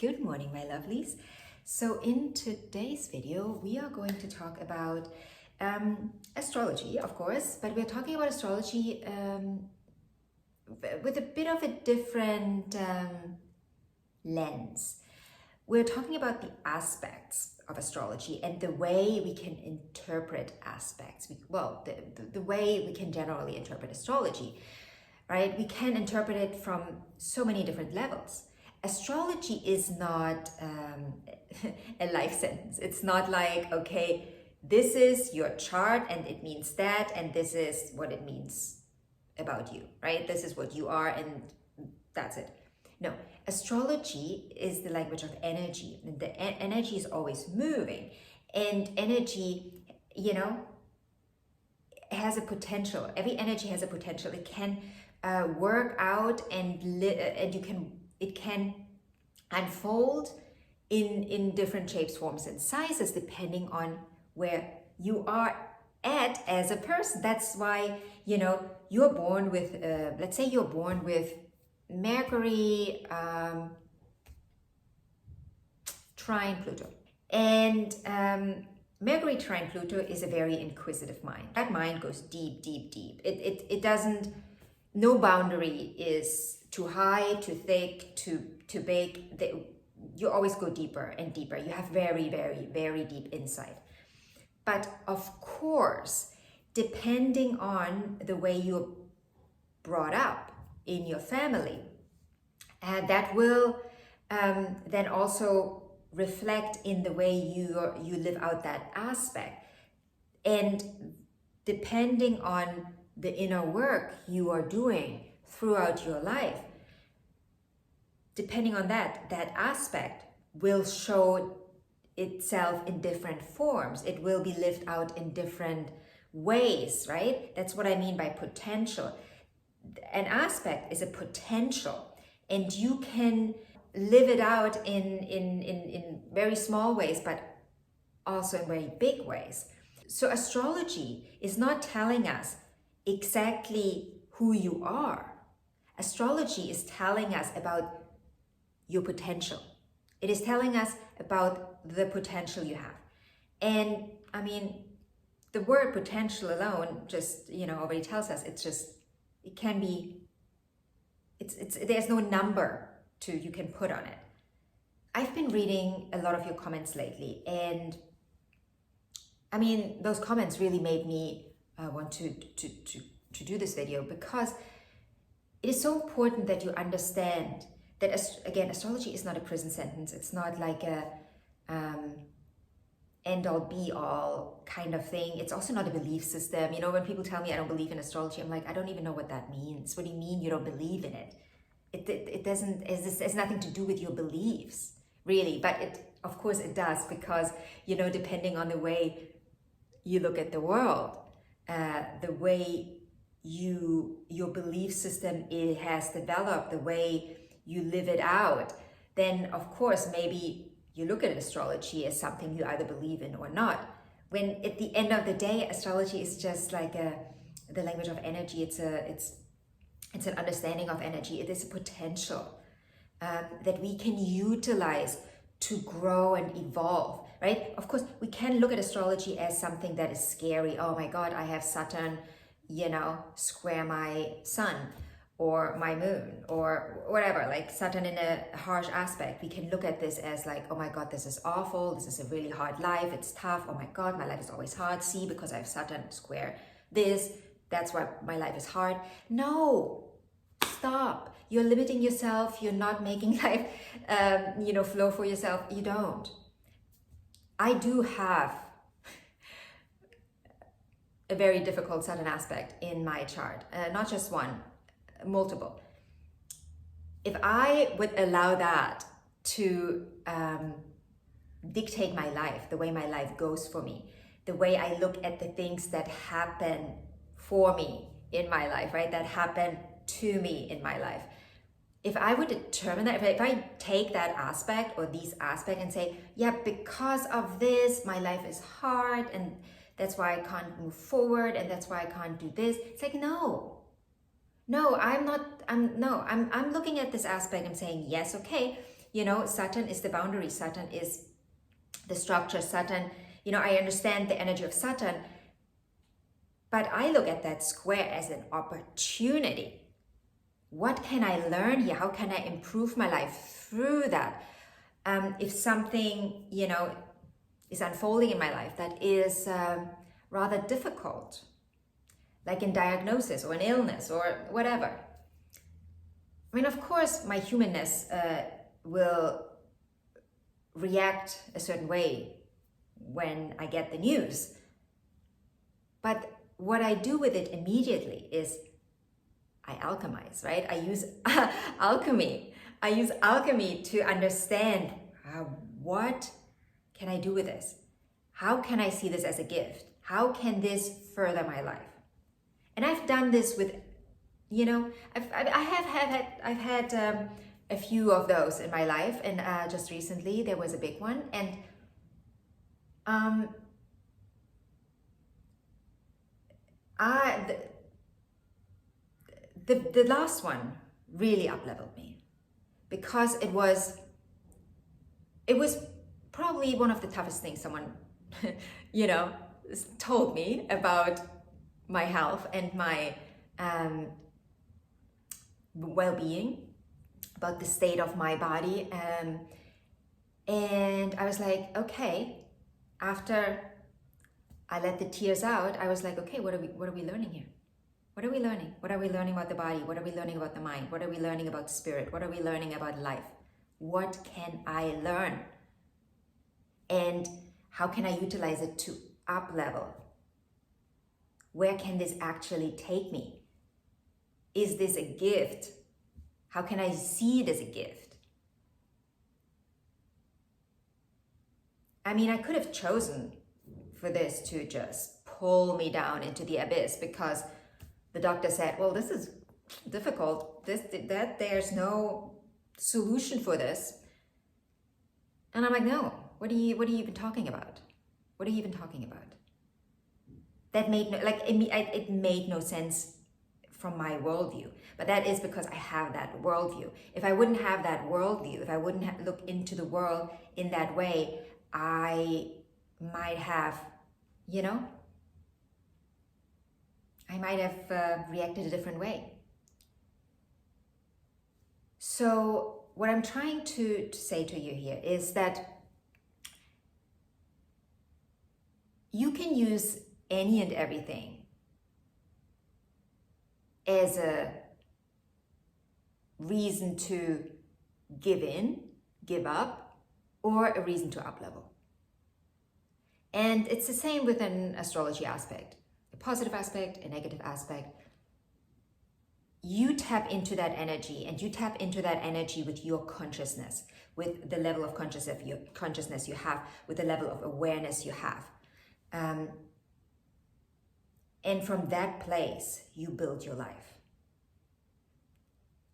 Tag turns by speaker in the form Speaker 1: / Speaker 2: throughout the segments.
Speaker 1: Good morning, my lovelies. So in today's video, we are going to talk about astrology, of course, but we're talking about astrology with a bit of a different lens. We're talking about the aspects of astrology and the way we can interpret aspects. The way we can generally interpret astrology, right? We can interpret it from so many different levels. Astrology is not a life sentence. It's not like, okay, this is your chart and it means that, and this is what it means about you, right? This is what you are and that's it. No, astrology is the language of energy. And the energy is always moving, and energy, has a potential. Every energy has a potential. It can work out and it can unfold in different shapes, forms, and sizes depending on where you are at as a person. That's why, you're born with, let's say you're born with Mercury trine Pluto. And Mercury trine Pluto is a very inquisitive mind. That mind goes deep, deep, deep. It doesn't, no boundary is too high, too thick, too big. You always go deeper and deeper. You have very, very, very deep insight. But of course, depending on the way you're brought up in your family, that will then also reflect in the way you live out that aspect. And depending on the inner work you are doing throughout your life, depending on that aspect will show itself in different forms. It will be lived out in different ways, right? That's what I mean by potential. An aspect is a potential, and you can live it out in very small ways, but also in very big ways. So astrology is not telling us exactly who you are. Astrology is telling us about your potential. It is telling us about the potential you have. And I mean, the word potential alone just, already tells us there's no number you can put on it. I've been reading a lot of your comments lately, and I mean, those comments really made me want to do this video, because it is so important that you understand that, again, astrology is not a prison sentence. It's not like a end-all be-all kind of thing. It's also not a belief system. When people tell me I don't believe in astrology, I'm like, I don't even know what that means. What do you mean you don't believe in it? It has nothing to do with your beliefs, really. But of course it does, because, depending on the way you look at the world, the way your belief system has developed, the way you live it out, then of course maybe you look at astrology as something you either believe in or not. When at the end of the day, astrology is just like the language of energy. It's an understanding of energy. It is a potential that we can utilize to grow and evolve, right? Of course, we can look at astrology as something that is scary. Oh my God, I have Saturn, square my sun or my moon or whatever, like Saturn in a harsh aspect. We can look at this as like, oh my God, this is awful. This is a really hard life. It's tough. Oh my God, my life is always hard. See, because I have Saturn square this, that's why my life is hard. No, stop. You're limiting yourself. You're not making life, flow for yourself. You don't. I do have a very difficult Saturn aspect in my chart. Not just one, multiple. If I would allow that to dictate my life, the way my life goes for me, the way I look at the things that happen for me in my life, right? That happen to me in my life. If I would determine that, if I take that aspect or these aspects and say, yeah, because of this, my life is hard and that's why I can't move forward and that's why I can't do this. It's like, no, I'm looking at this aspect and saying, yes, okay, You know, Saturn is the boundary, Saturn is the structure, Saturn, you know, I understand the energy of Saturn, but I look at that square as an opportunity. What can I learn here? How can I improve my life through that? If something, you know, is unfolding in my life that is rather difficult, like in diagnosis or an illness or whatever. I mean, of course, my humanness will react a certain way when I get the news. But what I do with it immediately is I alchemize, right? I use alchemy. I use alchemy to understand what can I do with this? How can I see this as a gift? How can this further my life? And I've done this with, you know, I've had a few of those in my life, and just recently there was a big one, and the last one really up-leveled me, because it was probably one of the toughest things someone you know, told me about my health and my well-being, about the state of my body, and I was like, okay, after I let the tears out, I was like, okay, what are we learning here? What are we learning? What are we learning about the body? What are we learning about the mind? What are we learning about spirit? What are we learning about life? What can I learn? And how can I utilize it to up-level? Where can this actually take me? Is this a gift? How can I see it as a gift? I mean, I could have chosen for this to just pull me down into the abyss, because the doctor said, well, this is difficult, that there's no solution for this. And I'm like, no, what are you even talking about? What are you even talking about? That made no, like, it made no sense from my worldview. But that is because I have that worldview. If I wouldn't have that worldview, if I wouldn't look into the world in that way, I might have, you know, I might have reacted a different way. So what I'm trying to say to you here is that you can use any and everything as a reason to give in, give up, or a reason to up-level. And it's the same with an astrology aspect, a positive aspect, a negative aspect. You tap into that energy, and you tap into that energy with your consciousness, with the level of consciousness you have, with the level of awareness you have. And from that place, you build your life.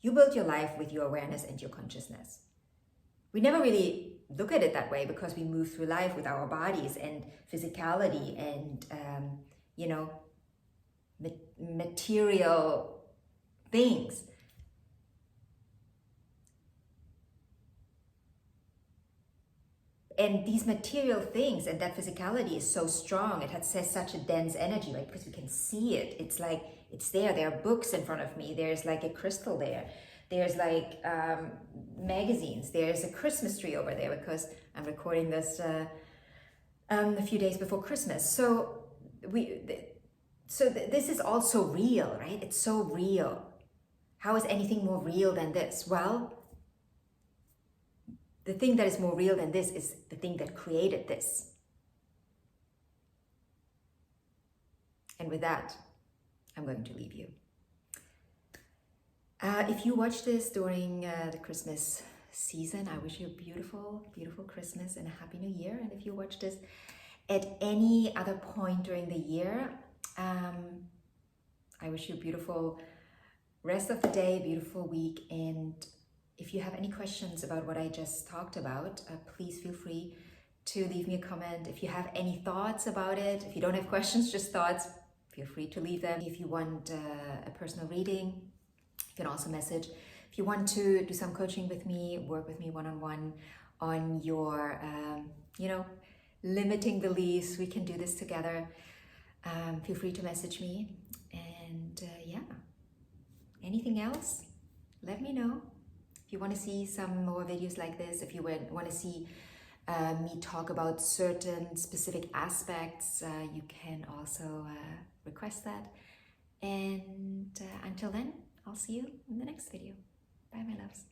Speaker 1: You build your life with your awareness and your consciousness. We never really look at it that way, because we move through life with our bodies and physicality and, you know, material things. And these material things and that physicality is so strong. It has such a dense energy, right? Because we can see it. It's like, it's there. There are books in front of me. There's like a crystal there. There's like magazines. There's a Christmas tree over there, because I'm recording this a few days before Christmas. So this is also real, right? It's so real. How is anything more real than this? Well, the thing that is more real than this is the thing that created this. And with that, I'm going to leave you. If you watch this during the Christmas season, I wish you a beautiful, beautiful Christmas and a Happy New Year. And if you watch this at any other point during the year, I wish you a beautiful rest of the day, beautiful week. And if you have any questions about what I just talked about, please feel free to leave me a comment. If you have any thoughts about it, if you don't have questions, just thoughts, feel free to leave them. If you want a personal reading, you can also message If you want to do some coaching with me, work with me one-on-one on your, you know, limiting beliefs, we can do this together. Feel free to message me. And yeah, anything else, let me know. If you want to see some more videos like this, if you want to see me talk about certain specific aspects, you can also request that. And until then, I'll see you in the next video. Bye, my loves.